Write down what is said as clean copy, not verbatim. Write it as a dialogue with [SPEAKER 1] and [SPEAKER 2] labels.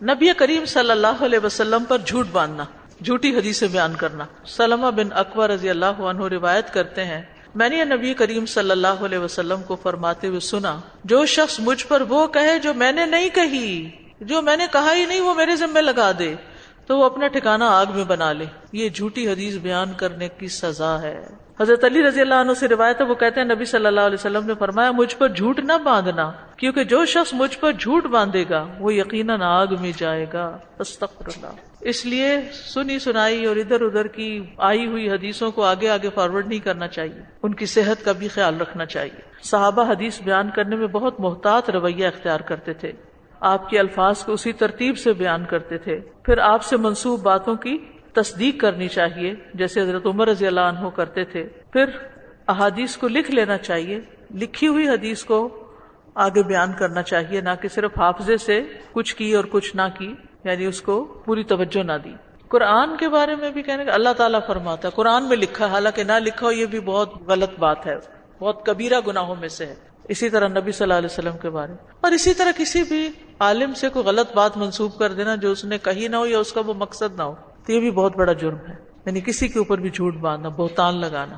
[SPEAKER 1] نبی کریم صلی اللہ علیہ وسلم پر جھوٹ باندھنا، جھوٹی حدیثیں بیان کرنا۔ سلمہ بن اکوع رضی اللہ عنہ روایت کرتے ہیں، میں نے نبی کریم صلی اللہ علیہ وسلم کو فرماتے ہوئے سنا، جو شخص مجھ پر وہ کہے جو میں نے نہیں کہی، جو میں نے کہا ہی نہیں وہ میرے ذمہ لگا دے، تو وہ اپنا ٹھکانہ آگ میں بنا لے، یہ جھوٹی حدیث بیان کرنے کی سزا ہے۔ حضرت علی رضی اللہ عنہ سے روایت ہے، وہ کہتے ہیں نبی صلی اللہ علیہ وسلم نے فرمایا، مجھ پر جھوٹ نہ باندھنا، کیونکہ جو شخص مجھ پر جھوٹ باندھے گا وہ یقیناً آگ میں جائے گا۔ استغفر اللہ۔ اس لیے سنی سنائی اور ادھر ادھر کی آئی ہوئی حدیثوں کو آگے آگے فارورڈ نہیں کرنا چاہیے، ان کی صحت کا بھی خیال رکھنا چاہیے۔ صحابہ حدیث بیان کرنے میں بہت محتاط رویہ اختیار کرتے تھے، آپ کے الفاظ کو اسی ترتیب سے بیان کرتے تھے، پھر آپ سے منسوب باتوں کی تصدیق کرنی چاہیے جیسے حضرت عمر رضی اللہ عنہ کرتے تھے، پھر احادیث کو لکھ لینا چاہیے، لکھی ہوئی حدیث کو آگے بیان کرنا چاہیے، نہ کہ صرف حافظے سے کچھ کی اور کچھ نہ کی، یعنی اس کو پوری توجہ نہ دی۔ قرآن کے بارے میں بھی کہنے کہ اللہ تعالیٰ فرماتا ہے، قرآن میں لکھا ہے، حالانکہ نہ لکھا ہو یہ بھی بہت غلط بات ہے، بہت کبیرہ گناہوں میں سے ہے۔ اسی طرح نبی صلی اللہ علیہ وسلم کے بارے میں، اور اسی طرح کسی بھی عالم سے کوئی غلط بات منسوب کر دینا جو اس نے کہی نہ ہو یا اس کا وہ مقصد نہ ہو، تو یہ بھی بہت بڑا جرم ہے، یعنی کسی کے اوپر بھی جھوٹ باندھنا، بہتان لگانا۔